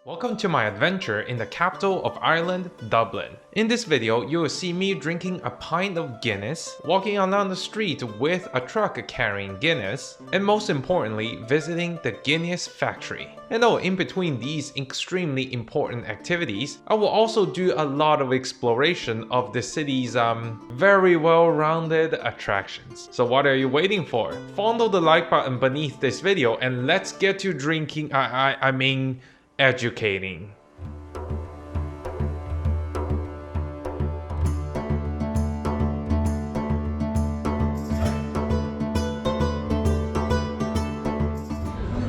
Welcome to my adventure in the capital of Ireland, Dublin. In this video, you will see me drinking a pint of Guinness, walking along the street with a truck carrying Guinness, and most importantly, visiting the Guinness factory. And though in between these extremely important activities, I will also do a lot of exploration of the city's very well-rounded attractions. So what are you waiting for? Fondle the like button beneath this video and let's get to drinking, I mean educating.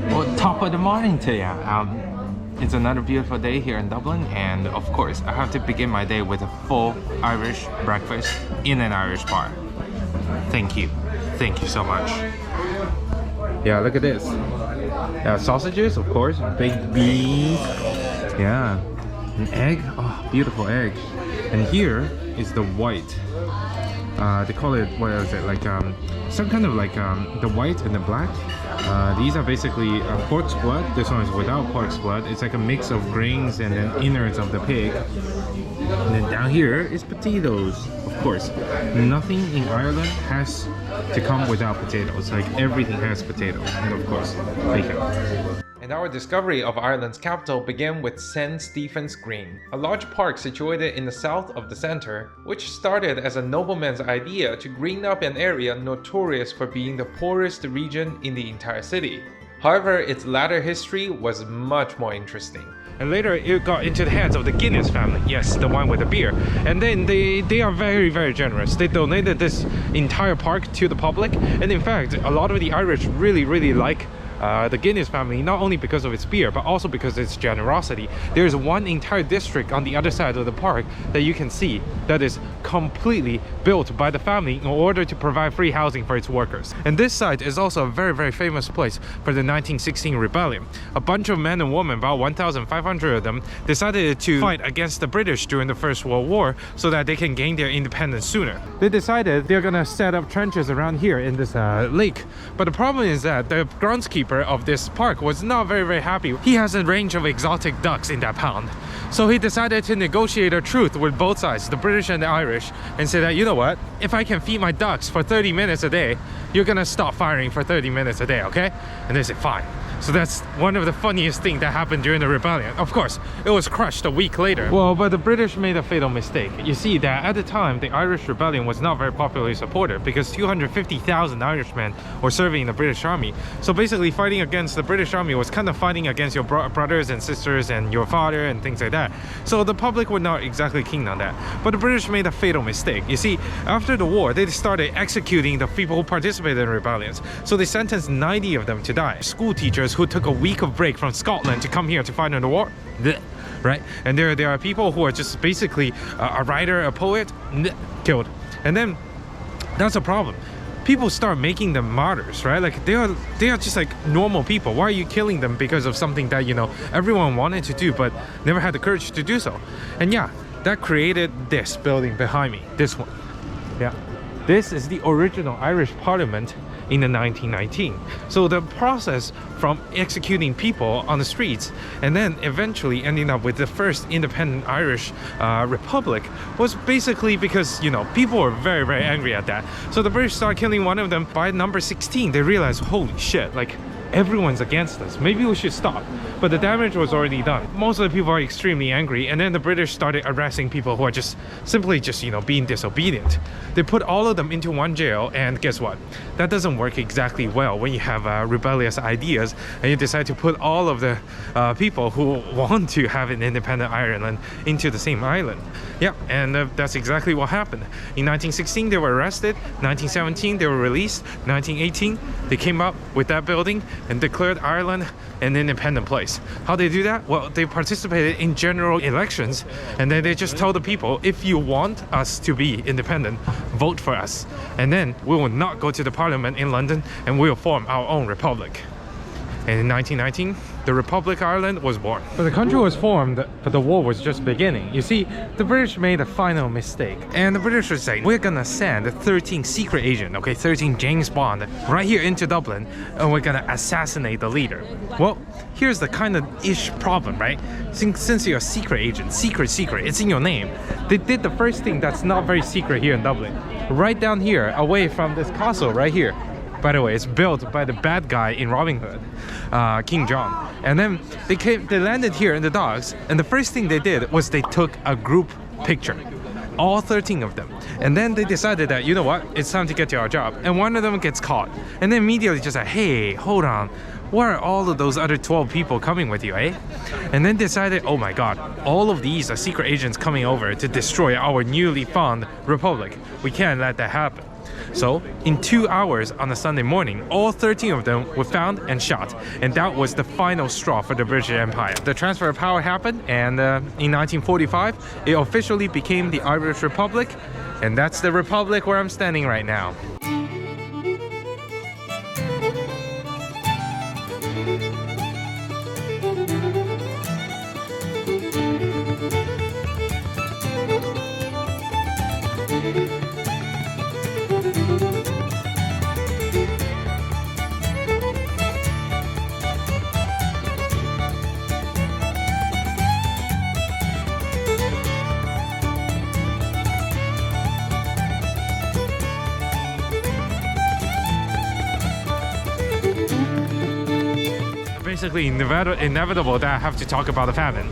Well, top of the morning to you. It's another beautiful day here in Dublin, and of course I have to begin my day with a full Irish breakfast in an Irish bar. Thank you so much. Yeah, look at this. Yeah, sausages, of course, baked beans, yeah, an egg, oh, beautiful egg. And here is the white. They call it, what is it, like some kind of like the white and the black. These are basically pork's blood. This one is without pork's blood. It's like a mix of grains and then innards of the pig. And then down here is potatoes. Of course, nothing in Ireland has to come without potatoes. Like everything has potatoes, and of course, bacon. And our discovery of Ireland's capital began with St. Stephen's Green, a large park situated in the south of the center, which started as a nobleman's idea to green up an area notorious for being the poorest region in the entire city. However, its latter history was much more interesting. And later it got into the hands of the Guinness family, yes, the one with the beer. And then they are very generous. They donated this entire park to the public, and in fact a lot of the Irish really like the Guinness family, not only because of its beer, but also because of its generosity. There's one entire district on the other side of the park that you can see that is completely built by the family in order to provide free housing for its workers. And this site is also a very famous place for the 1916 rebellion. A bunch of men and women, about 1,500 of them, decided to fight against the British during the First World War so that they can gain their independence sooner. They decided they're gonna set up trenches around here in this lake. But the problem is that the groundskeeper of this park was not very happy. He has a range of exotic ducks in that pond. So he decided to negotiate a truce with both sides, the British and the Irish, and say that, you know what, if I can feed my ducks for 30 minutes a day, you're gonna stop firing for 30 minutes a day, okay? And they said, fine. So that's one of the funniest things that happened during the rebellion. Of course, it was crushed a week later. Well, but the British made a fatal mistake. You see that at the time, the Irish rebellion was not very popularly supported because 250,000 Irishmen were serving in the British army. So basically fighting against the British army was kind of fighting against your brothers and sisters and your father and things like that. So the public were not exactly keen on that. But the British made a fatal mistake. You see, after the war, they started executing the people who participated in rebellions. So they sentenced 90 of them to die. School teachers who took a week of break from Scotland to come here to fight in the war, right? And there are people who are just basically a writer, a poet, killed. And then that's a problem. People start making them martyrs, right? Like they are just like normal people. Why are you killing them because of something that, you know, everyone wanted to do but never had the courage to do so? And yeah, that created this building behind me, this one. Yeah, this is the original Irish Parliament in the 1919. So the process from executing people on the streets and then eventually ending up with the first independent Irish republic was basically because, you know, people were very angry at that. So the British started killing one of them. By number 16, they realized, holy shit, like everyone's against us. Maybe we should stop. But the damage was already done. Most of the people are extremely angry, and then the British started arresting people who are simply you know, being disobedient. They put all of them into one jail, and guess what? That doesn't work exactly well when you have rebellious ideas and you decide to put all of the people who want to have an independent Ireland into the same island. Yeah, and that's exactly what happened. In 1916, they were arrested. 1917, they were released. 1918, they came up with that building and declared Ireland an independent place. How they do that? Well, they participated in general elections, and then they just told the people, if you want us to be independent, vote for us. And then we will not go to the parliament in London, and we will form our own republic. And in 1919, the Republic Ireland was born. But the country was formed, but the war was just beginning. You see, the British made a final mistake. And the British were saying, we're gonna send 13 secret agent, okay, 13 James Bond, right here into Dublin, and we're gonna assassinate the leader. Well, here's the kind of ish problem, right? Since you're a secret agent, secret, it's in your name. They did the first thing that's not very secret here in Dublin. Right down here, away from this castle right here. By the way, it's built by the bad guy in Robin Hood, King John. And then they landed here in the docks, and the first thing they did was they took a group picture, all 13 of them. And then they decided that, you know what, it's time to get to our job. And one of them gets caught. And then immediately just like, hey, hold on, where are all of those other 12 people coming with you, eh? And then decided, oh my god, all of these are secret agents coming over to destroy our newly found republic. We can't let that happen. So, in 2 hours on a Sunday morning, all 13 of them were found and shot. And that was the final straw for the British Empire. The transfer of power happened, and in 1945, it officially became the Irish Republic. And that's the republic where I'm standing right now. Basically inevitable that I have to talk about the famine.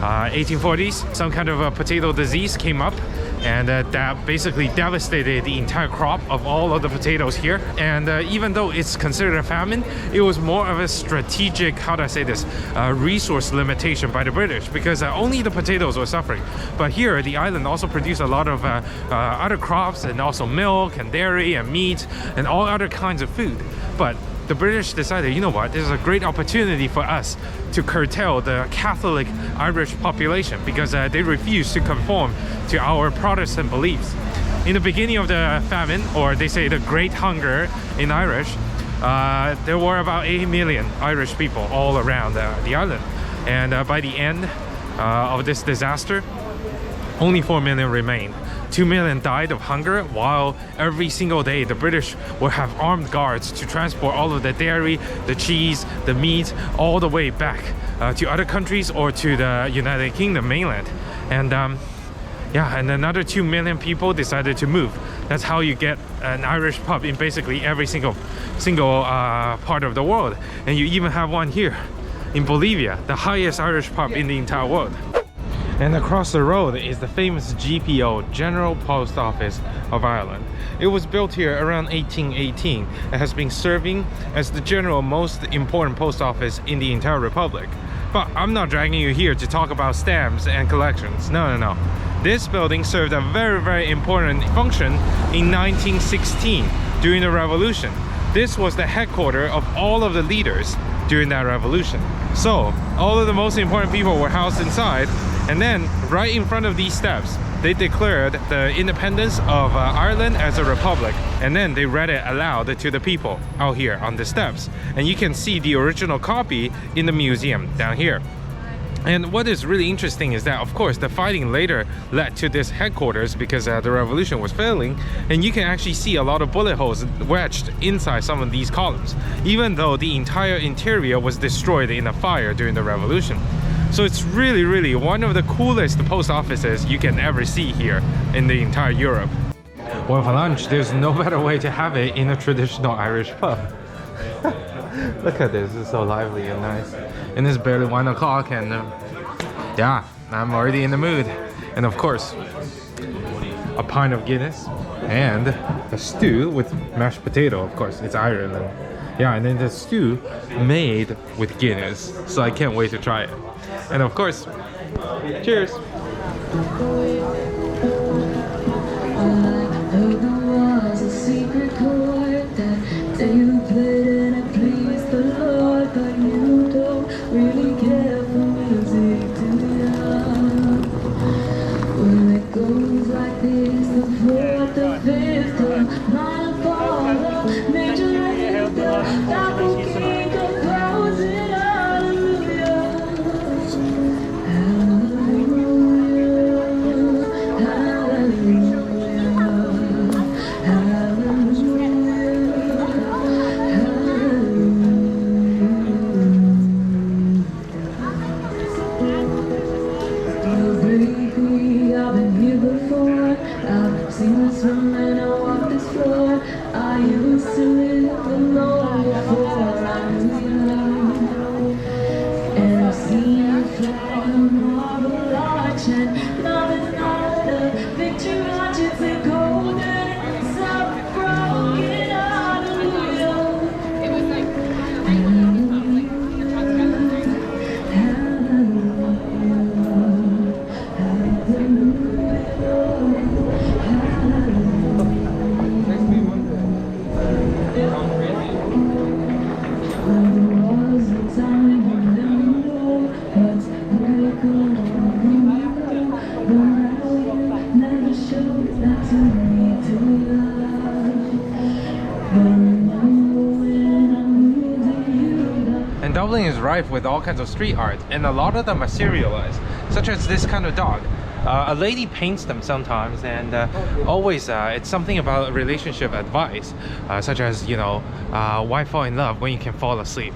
1840s, some kind of a potato disease came up, and that basically devastated the entire crop of all of the potatoes here. And even though it's considered a famine, it was more of a strategic, how do I say this, resource limitation by the British, because only the potatoes were suffering. But here, the island also produced a lot of other crops, and also milk and dairy and meat and all other kinds of food. But the British decided, you know what, this is a great opportunity for us to curtail the Catholic Irish population, because they refused to conform to our Protestant beliefs. In the beginning of the famine, or they say the Great Hunger in Irish, there were about 8 million Irish people all around the island. And by the end of this disaster, only 4 million remained. 2 million died of hunger, while every single day the British would have armed guards to transport all of the dairy, the cheese, the meat, all the way back to other countries or to the United Kingdom mainland. And yeah, and another 2 million people decided to move. That's how you get an Irish pub in basically every single part of the world. And you even have one here in Bolivia, the highest Irish pub in the entire world. And across the road is the famous GPO, General Post Office of Ireland. It was built here around 1818 and has been serving as the general most important post office in the entire republic. But I'm not dragging you here to talk about stamps and collections. No. This building served a very important function in 1916 during the revolution. This was the headquarters of all of the leaders during that revolution. So all of the most important people were housed inside. And then, right in front of these steps, they declared the independence of Ireland as a republic. And then they read it aloud to the people out here on the steps. And you can see the original copy in the museum down here. And what is really interesting is that, of course, the fighting later led to this headquarters because the revolution was failing. And you can actually see a lot of bullet holes wedged inside some of these columns, even though the entire interior was destroyed in a fire during the revolution. So it's really one of the coolest post offices you can ever see here in the entire Europe. Well, for lunch, there's no better way to have it in a traditional Irish pub. Look at this, it's so lively and nice. And it's barely 1 o'clock, and yeah, I'm already in the mood. And of course, a pint of Guinness and a stew with mashed potato. Of course, it's Ireland. Yeah, and then the stew made with Guinness. So I can't wait to try it. And of course, cheers! Baby, I've been here before. I've seen this room and I walk this floor. I used to live alone before I knew you. And I've seen you fly on marble arch, and love is not a picture arch, it's a golden sun broken hallelujah. It was like And Dublin is rife with all kinds of street art, and a lot of them are serialized, such as this kind of dog. A lady paints them sometimes, and always it's something about relationship advice, such as, you know, why fall in love when you can fall asleep?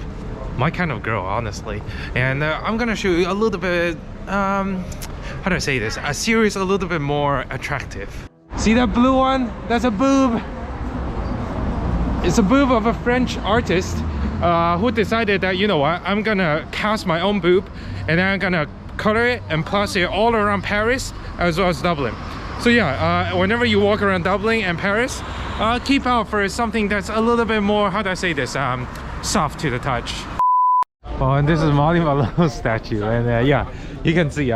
My kind of girl, honestly. And I'm gonna show you a little bit, how do I say this? A series a little bit more attractive. See that blue one? That's a boob. It's a boob of a French artist who decided that, you know what, I'm gonna cast my own boob and then I'm gonna color it and plaster it all around Paris as well as Dublin. So yeah, whenever you walk around Dublin and Paris, keep out for something that's a little bit more, how do I say this, soft to the touch. Oh, and this is Molly Malone's statue, and yeah, you can see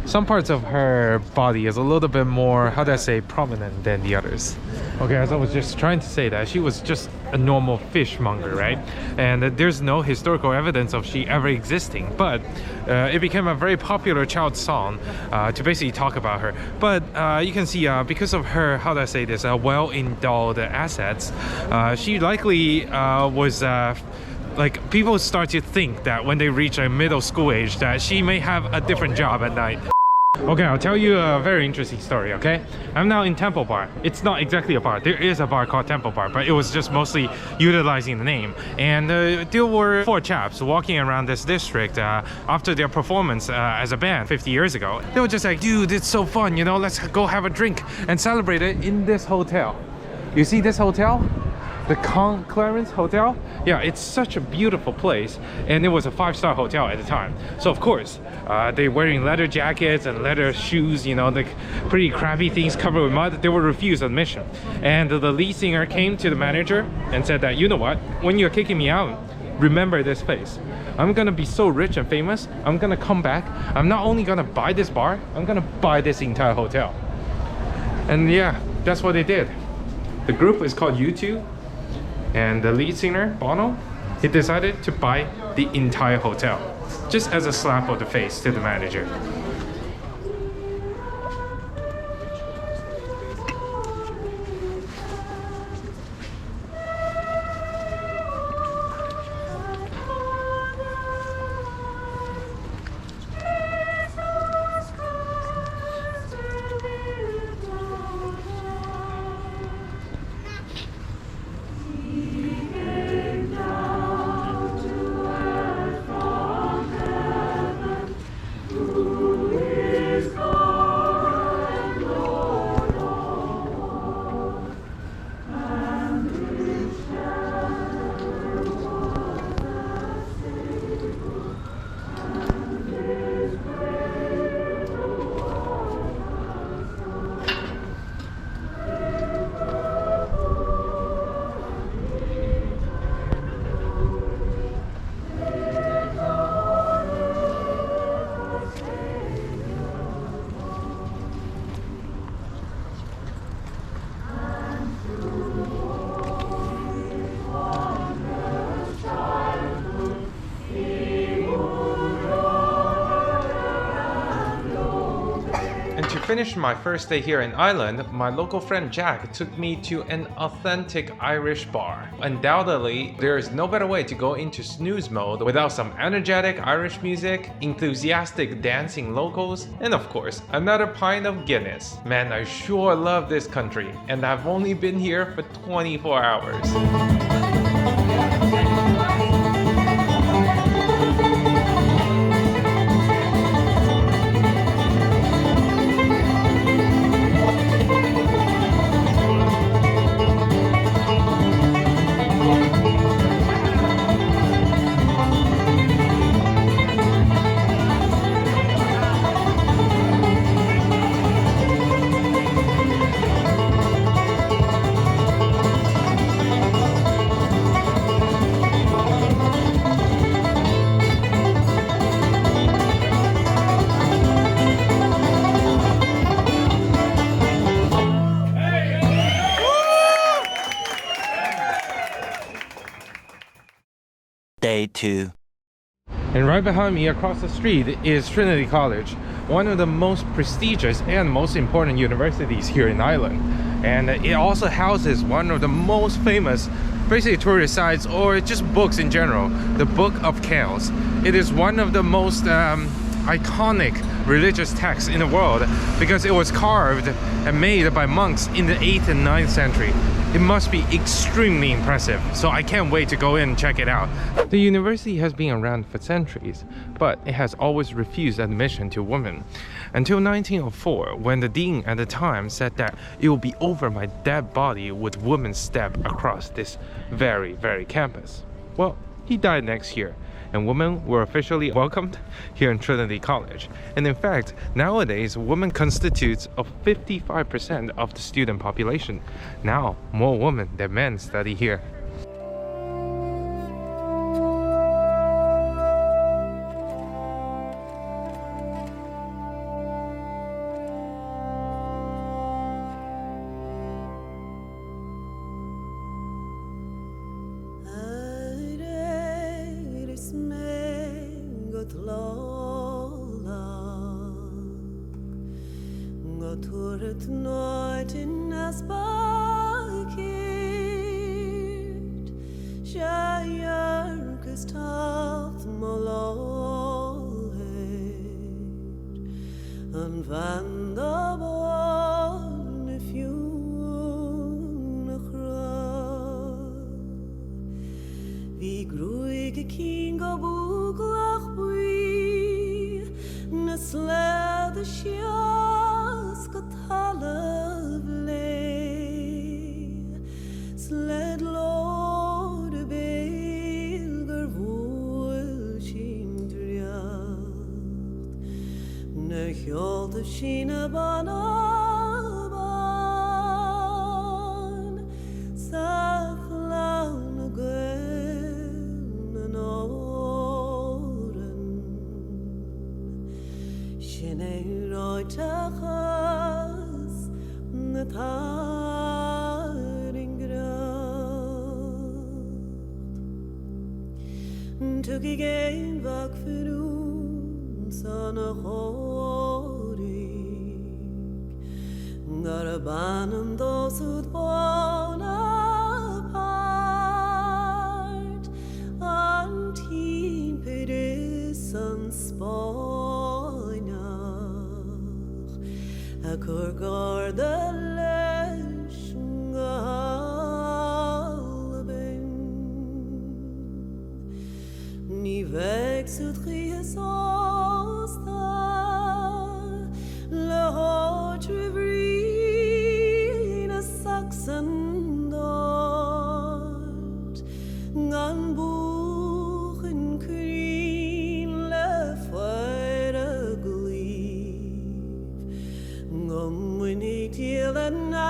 some parts of her body is a little bit more, how do I say, prominent than the others. Okay, as I was just trying to say, that she was just a normal fishmonger, right? And there's no historical evidence of she ever existing, but it became a very popular child song to basically talk about her. But you can see because of her, how do I say this, well-endowed assets, she likely was like, people start to think that when they reach a middle school age that she may have a different job at night. Okay, I'll tell you a very interesting story, okay? I'm now in Temple Bar. It's not exactly a bar. There is a bar called Temple Bar, but it was just mostly utilizing the name. And there were 4 chaps walking around this district after their performance as a band 50 years ago. They were just like, dude, it's so fun, you know, let's go have a drink and celebrate it in this hotel. You see this hotel? The Clarence Hotel? Yeah, it's such a beautiful place, and it was a 5-star hotel at the time. So of course, they wearing leather jackets and leather shoes, you know, the pretty crappy things covered with mud. They were refused admission. And the lead singer came to the manager and said that, you know what, when you're kicking me out, remember this place. I'm gonna be so rich and famous, I'm gonna come back. I'm not only gonna buy this bar, I'm gonna buy this entire hotel. And yeah, that's what they did. The group is called U2. And the lead singer, Bono, he decided to buy the entire hotel, just as a slap of the face to the manager. To finish my first day here in Ireland, my local friend Jack took me to an authentic Irish bar. Undoubtedly, there is no better way to go into snooze mode without some energetic Irish music, enthusiastic dancing locals, and of course, another pint of Guinness. Man, I sure love this country, and I've only been here for 24 hours. Day 2. And right behind me across the street is Trinity College, one of the most prestigious and most important universities here in Ireland. And it also houses one of the most famous basically tourist sites or just books in general, the Book of Kells. It is one of the most iconic religious texts in the world because it was carved and made by monks in the 8th and 9th century. It must be extremely impressive, so I can't wait to go in and check it out. The university has been around for centuries, but it has always refused admission to women. Until 1904, when the dean at the time said that it will be over my dead body would women step across this very campus. Well, he died next year, and women were officially welcomed here in Trinity College. And in fact, nowadays, women constitutes of 55% of the student population. Now, more women than men study here. Tug I géin bhag fiún san a chóraigh Gar a banam dosúd bán apart An tímpid is an Spáineach a chur garda leis Ní vexúd chias ásta le háitre bhrí na Saxon dát gan buchan crín le foiir a glíomh gom winnig tíal a nárdóibh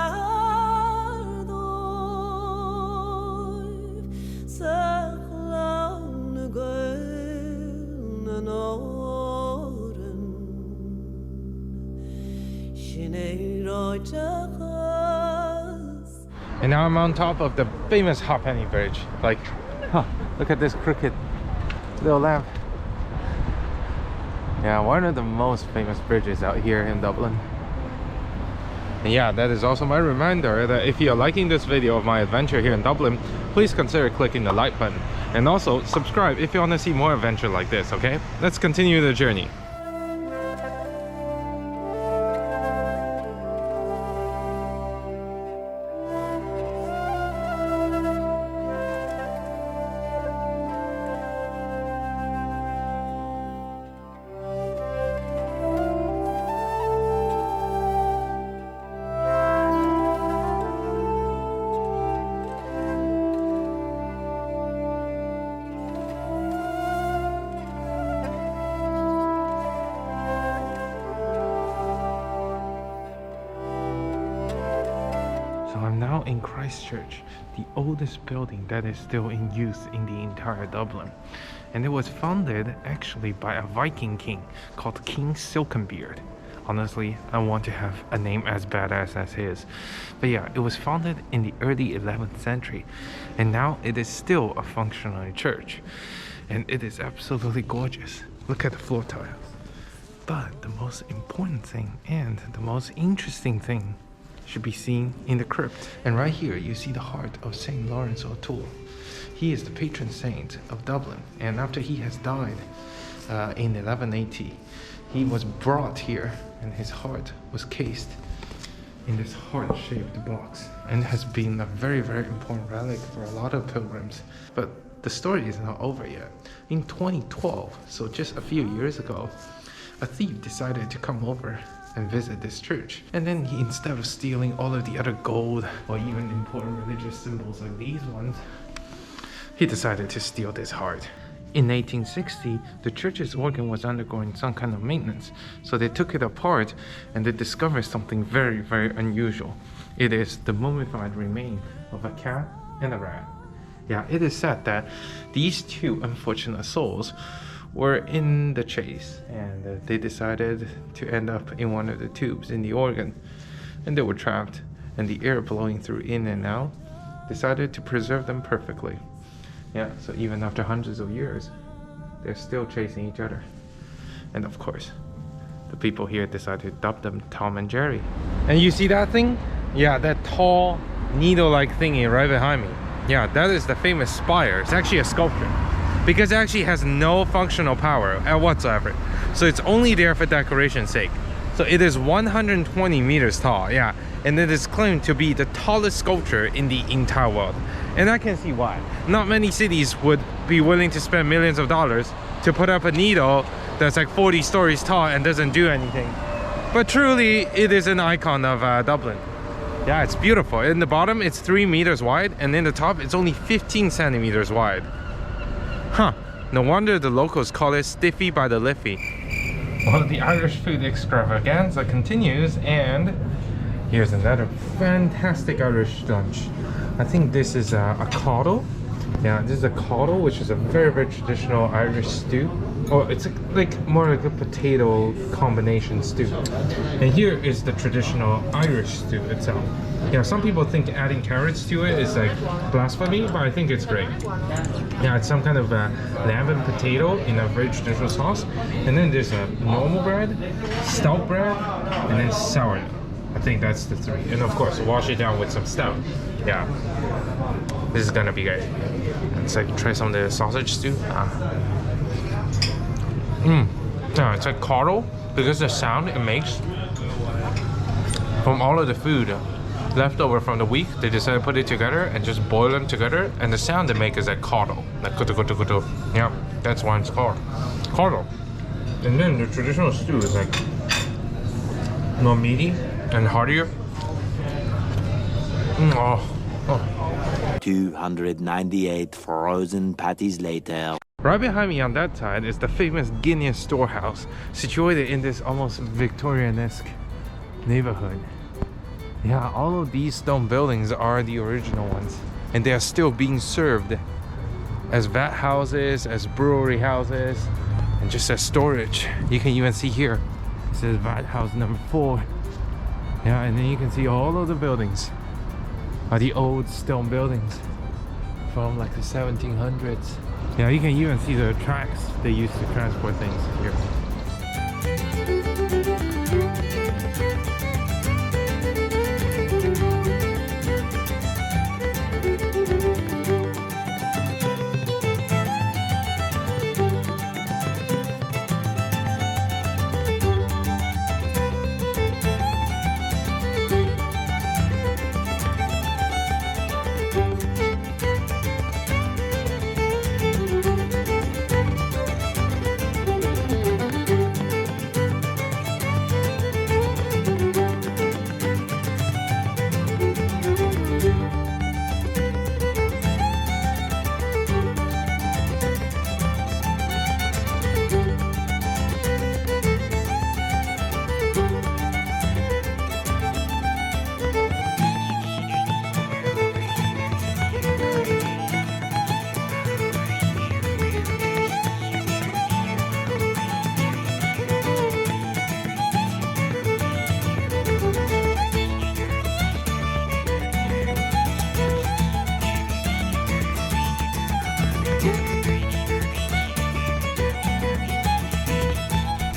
sa chlán na gael na nóran sin é ráiteachas. And now I'm on top of the famous Halfpenny Bridge. Like, look at this crooked little lamp. Yeah, one of the most famous bridges out here in Dublin. And yeah, that is also my reminder that if you're liking this video of my adventure here in Dublin, please consider clicking the like button. And also subscribe if you want to see more adventure like this, okay? Let's continue the journey. I'm now in Christchurch, the oldest building that is still in use in the entire Dublin. And it was founded actually by a Viking king called King Silkenbeard. Honestly, I want to have a name as badass as his. But yeah, it was founded in the early 11th century, and now it is still a functional church. and it is absolutely gorgeous. Look at the floor tiles. But the most important thing and the most interesting thing should be seen in the crypt. And right here you see the heart of St. Lawrence O'Toole. He is the patron saint of Dublin, and after he has died in 1180, he was brought here and his heart was cased in this heart-shaped box, and has been a very, very important relic for a lot of pilgrims. But the story is not over yet. In 2012, so just a few years ago, a thief decided to come over and visit this church. And then he, instead of stealing all of the other gold or even important religious symbols like these ones, he decided to steal this heart. In 1860, the church's organ was undergoing some kind of maintenance, so they took it apart and they discovered something very, very unusual. It is the mummified remain of a cat and a rat. Yeah, it is said that these two unfortunate souls were in the chase, and they decided to end up in one of the tubes in the organ, and they were trapped, and the air blowing through in and out decided to preserve them perfectly. Yeah, so even after hundreds of years, they're still chasing each other. And of course, the people here decided to dub them Tom and Jerry. And you see that thing? Yeah, that tall needle-like thingy right behind me. Yeah, that is the famous Spire. It's actually a sculpture, because it actually has no functional power whatsoever. So it's only there for decoration's sake. So it is 120 meters tall, yeah. And it is claimed to be the tallest sculpture in the entire world. And I can see why. Not many cities would be willing to spend millions of dollars to put up a needle that's like 40 stories tall and doesn't do anything. But truly, it is an icon of Dublin. Yeah, it's beautiful. In the bottom, it's 3 meters wide, and in the top, it's only 15 centimeters wide. Huh, no wonder the locals call it Stiffy by the Liffey. Well, the Irish food extravaganza continues, and here's another fantastic Irish lunch. I think this is a Coddle. Yeah, this is a Coddle, which is a very, very traditional Irish stew. Oh, it's like more like a potato combination stew. And here is the traditional Irish stew itself. Yeah, some people think adding carrots to it is like blasphemy, but I think it's great. Yeah, it's some kind of lamb and potato in a very traditional sauce. And then there's a normal bread, stout bread, and then sourdough. I think that's the three. And of course, wash it down with some stout. Yeah, this is gonna be great. Let's like try some of the sausage stew. Yeah, it's like Coddle, because the sound it makes from all of the food left over from the week. They decided to put it together and just boil them together, and the sound they make is like Coddle, like kutu kutu kutu. Yeah, that's why it's called Coddle. And then the traditional stew is like more meaty and heartier. 298 frozen patties later. Right behind me on that side is the famous Guinness storehouse, situated in this almost Victorian-esque neighborhood. Yeah, all of these stone buildings are the original ones, and they are still being served as vat houses, as brewery houses, and just as storage. You can even see here, it says vat house number 4. Yeah, and then you can see all of the buildings are the old stone buildings from like the 1700s. Yeah, you can even see the tracks they used to transport things here.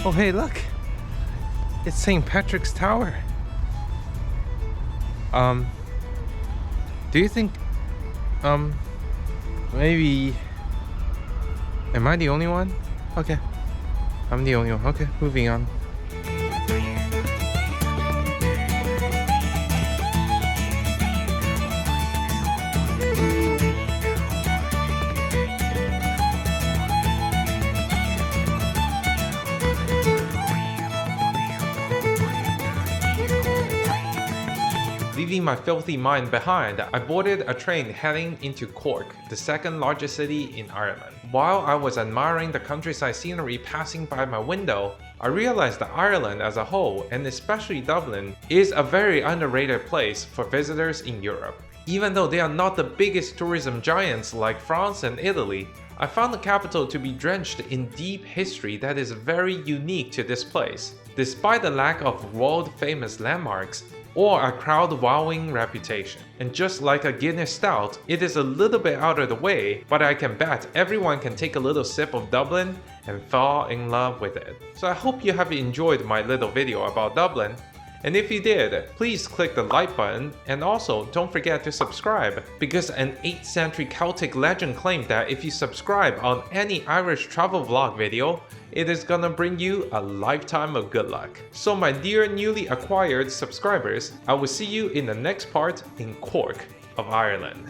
Oh hey, look! It's St. Patrick's Tower. Do you think, maybe, am I the only one? Okay, I'm the only one. Okay, moving on. Leaving my filthy mind behind, I boarded a train heading into Cork, the second largest city in Ireland. While I was admiring the countryside scenery passing by my window, I realized that Ireland as a whole, and especially Dublin, is a very underrated place for visitors in Europe. Even though they are not the biggest tourism giants like France and Italy, I found the capital to be drenched in deep history that is very unique to this place. Despite the lack of world-famous landmarks, or a crowd-wowing reputation. And just like a Guinness stout, it is a little bit out of the way, but I can bet everyone can take a little sip of Dublin and fall in love with it. So I hope you have enjoyed my little video about Dublin. And if you did, please click the like button, and also don't forget to subscribe, because an 8th century Celtic legend claimed that if you subscribe on any Irish travel vlog video, it is gonna bring you a lifetime of good luck. So my dear newly acquired subscribers, I will see you in the next part in Cork of Ireland.